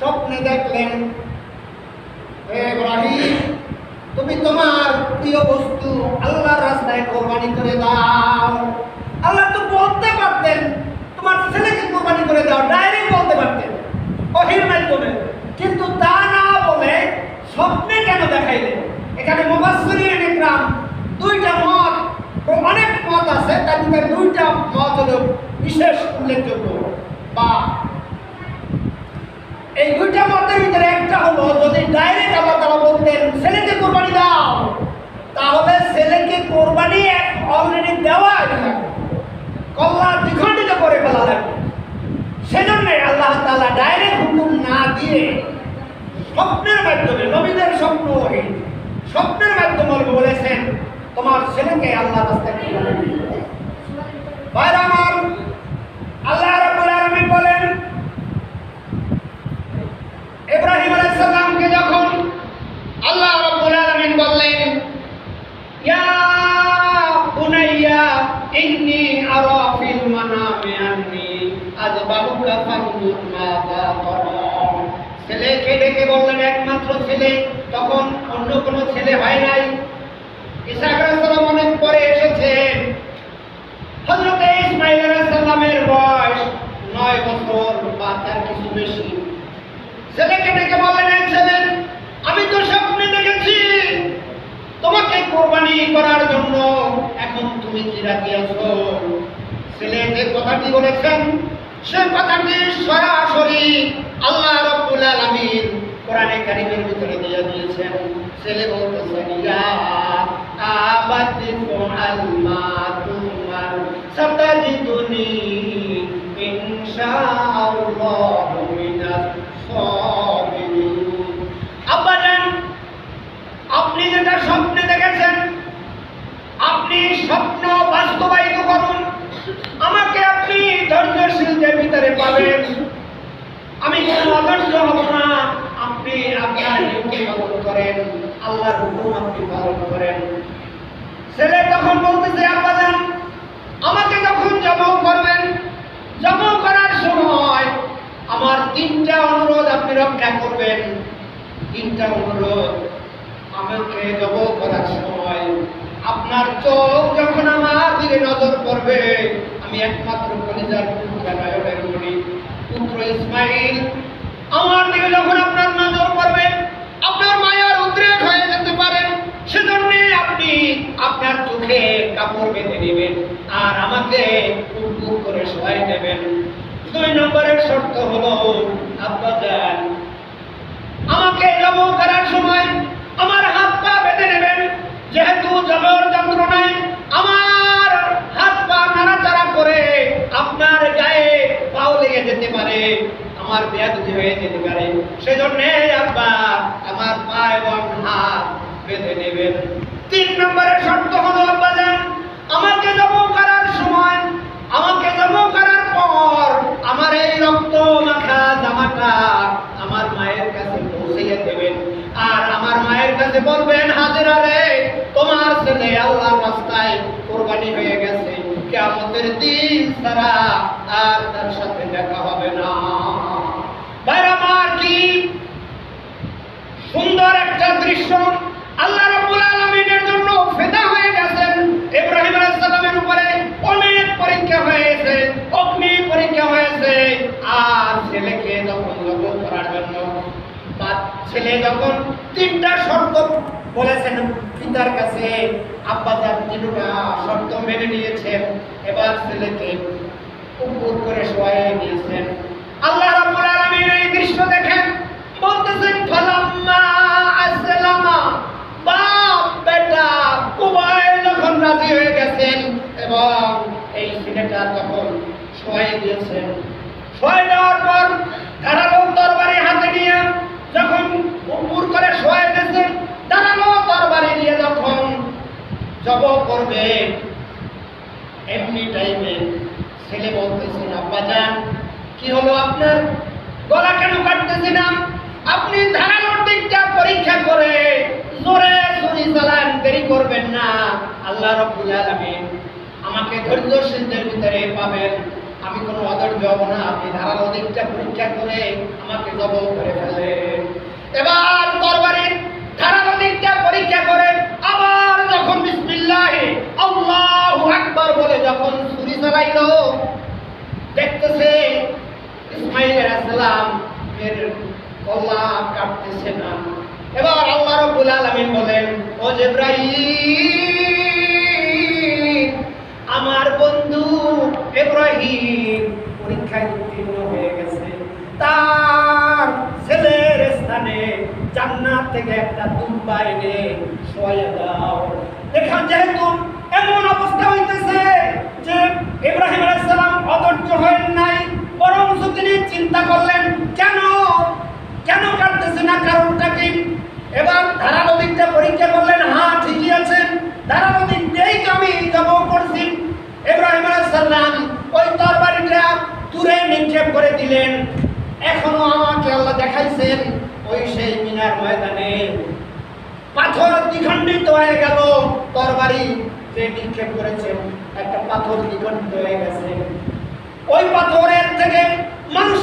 স্বপ্নে দেখলেন, হে ইব্রাহিম, তুমি তোমার প্রিয় বস্তু আল্লাহর রাস্তায় কোরবানি করে দাও। আল্লাহ তো বলতে পারতেন তোমার ছেলেকে কোরবানি করে দাও, ডাইরেক্ট বলতে পারতেন ওহীর মাধ্যমে, কিন্তু তা না বলে স্বপ্নে কেন দেখাইলেন? এখানে মুফাসসিরিন ইকরাম দুইটা মত, অনেক মত আছে, তার ভিতরে দুইটা মত হলো বিশেষ উল্লেখযোগ্য। বা এই দুইটা মতের ভিতরে একটা হলো, যদি ডাইরেক্ট আল্লাহ তাআলা বলতেন ছেলেকে কোরবানি দাও, তাহলে ছেলেকে কোরবানি অলরেডি দেওয়া লাগবে, কল্লা দ্বিখণ্ডিত করে ফেলা লাগবে। সেজন্য আল্লাহ তাআলা ডাইরেক্ট হুকুম না দিয়ে স্বপ্নের মাধ্যমে, নবীদের স্বপ্ন স্বপ্নের মাধ্যমে বলেছেন তোমার ছেলেকে আল্লাহ রাস্তায় কোরবানি দিতে। ভাইরা আমার, আল্লাহ রাব্বুল আলামিন বলেন ইব্রাহিম আলাইহিস সালামকে যখন আল্লাহ রাব্বুল আলামিন বললেন, ইয়া বুনাইয়া ইন্নী আরা ফিল মানামি আন্নী আযবাহুকা ফানজুর মাযা তারা। ছেলেকে ডেকে বললেন, একমাত্র ছেলে, তখন অন্য কোনো ছেলে হয় নাই। ঈসা আলাইহিস সালাম অনেক পরে এসেছেন। হযরত ইসমাঈল আলাইহিস সালামের বয়স 9 বছর বা তার কিছু বেশি। ছেলেকে ডেকে বললেন, ছেলে, আমি তো স্বপ্নে দেখেছি তোমাকে কোরবানি করার জন্য, এখন তুমি কি রাজি আছো? ছেলে যে কথাটি বলেছেন সে কথাটি সরাসরি আল্লাহ রাব্বুল আলামিন কোরআনে কারীমের ভিতরে দিয়ে দিয়েছেন। ছেলে বলতেছেন, ইয়া আবাতি ফাআল মা তুমার সাতাজিদুনি ইনশাআল্লাহু মিনাস সাবিরিন। আব্বাজান, আপনি যেটা স্বপ্নে দেখেছেন, আপনি স্বপ্ন বাস্তবায়িত করুন। আমাকে আপনি ধৈর্যশীলদের ভিতরে পাবেন, আমি কোনো অধৈর্য হব না। আপনি আপনার ডিউটি পালন করেন, আল্লাহর হুকুম আপনি পালন করেন। ছেলে তখন বলতেছে, আব্বাজান, আমাকে যখন জমা করবেন, জমা করার সময় আমার 3টা অনুরোধ আপনি রক্ষা করবেন। 3টা অনুরোধ। আমাকে জমা করার সময় আপনার চোখ যখন আমার দিকে নজর পড়বে, আমি একমাত্র কলিজার টুকরা নয়নের মণি পুত্র ইসমাইল, আমার দিকে যখন আপনার নজর পড়বে, আপনার মায়ার উদ্রেক হয়ে যেতে পারেন। সেজন্য আপনি আপনার চোখে কাপড় বেঁধে নেবেন আর আমাকে টুকটুক করে শোয়াই নেবেন। 2 নম্বরের শর্ত হলো, আব্বাজান, আমাকে জমা করার সময় আমার হাত পা বেঁধে নেবেন। যেহেতু জবর যন্ত্রণায় আমার হাত পা নাড়াচাড়া করে আপনার গায়ে পাও লেগে যেতে পারে, আমার বেয়াদবি হয়ে যেতে পারে। সেজন্য আব্বা আমার পা এবং হাত বেঁধে নেবেন। 3 নম্বরের শর্ত হলো, আব্বাজান, আমাকে জমা করার সময়, আমাকে জমা করার পর আমার এই রক্ত মাখা জামাটা আমার মায়ের কাছে পৌঁছে দেবেন আর আমার মায়ের কাছে বলবেন, হাজেরা রে, তোমার ছেলে আল্লাহর রাস্তায় কোরবানি হয়ে গেছে, কিয়ামতের দিন ছাড়া আর তার সাথে দেখা হবে না। ভাইরা আমার, কি সুন্দর একটা দৃশ্য! আল্লাহ রাব্বুল আলামিনের জন্য ফিদা হয়ে গেছেন। ইব্রাহিম আলাইহিস সালামের উপরে অনেক পরীক্ষা হয়েছে, অগ্নি পরীক্ষা হয়েছে। আর ছেলেকে যখন জবাই করার জন্য, ছেলে যখন 3টা শর্ত বলেছেন পিতার কাছে, আব্বাজান 3টা শর্ত মেনে নিয়েছেন। এবার ছেলেকে উপর করে শোয়াইয়ে দিয়েছেন। আল্লাহ রাব্বুল আলামিন এই দৃশ্য দেখেন, বলতেছেন, ফালাম্মা আসলামা, বাপ বেটা উভয় যখন রাজি হয়ে গেছেন এবং এই ছেলেটা তখন শোয়াই দিয়েছেন। শোয়াই দেওয়ার পর ধারালো তরবারি হাতে নিয়ে যখন উপর করে শোয়াই দিয়েছেন, ধারালো তরবারি নিয়ে যখন জবাই করবে, এমনি টাইমে ছেলে বলতেছেন, আব্বাজান, কি হলো আপনার? গলা কেন কাটতেছেন? আপনি ধারালোর দিকটা পরীক্ষা করে জোরে ছুরি চালান, দেরি করবেন না। আল্লাহ রাব্বুল আলামিন আমাকে ধৈর্যশীলদের ভিতরে পাবেন। আমি কোনো অধৈর্য হব না, আপনি ধারালো দিকটা পরীক্ষা করে আমাকে জবাই করে ফেলেন। এবার তরবারির ধারালো দিকটা পরীক্ষা করে আবার যখন বিসমিল্লাহ আল্লাহু আকবার বলে যখন ছুরি চালাইলো, দেখতেছে ইসমাঈল আলাইহিস সালাম এর গলা কাটতেছে না। এবার আল্লাহ রাব্বুল আলামিন বলেন, ও জিবরাইল, আমার বন্ধু ইব্রাহিম পরীক্ষায় উত্তীর্ণ হয়ে গেছে, তার ছেলের স্থানে জান্নাত থেকে একটা দুম্বা এনে শোয়াইয়া দাও। দেখেন, যেহেতু এমন অবস্থা হইতেছে যে ইব্রাহিম আলাইহিস সালাম অধৈর্য হয়েন নাই, বরং তিনি চিন্তা করলেন কেন কাটতেছে না, কারণটা কি? এবার ধারালো দিকটা পরীক্ষা করলেন, হ্যাঁ ঠিকই আছে, ধারালো দিক দিয়েই তো আমি জবাই করছি। ইব্রাহিম আলাইহিস সালাম ওই তরবারিটা দূরে নিক্ষেপ করে দিলেন। এখনো আমাকে আল্লাহ দেখাইছেন ওই সেই মিনার ময়দানে পাথর দ্বিখণ্ডিত হয়ে গেল, তরবারি যে নিক্ষেপ করেছেন একটা পাথর দ্বিখণ্ডিত হয়ে গেছে। ওই পাথরের থেকে মানুষ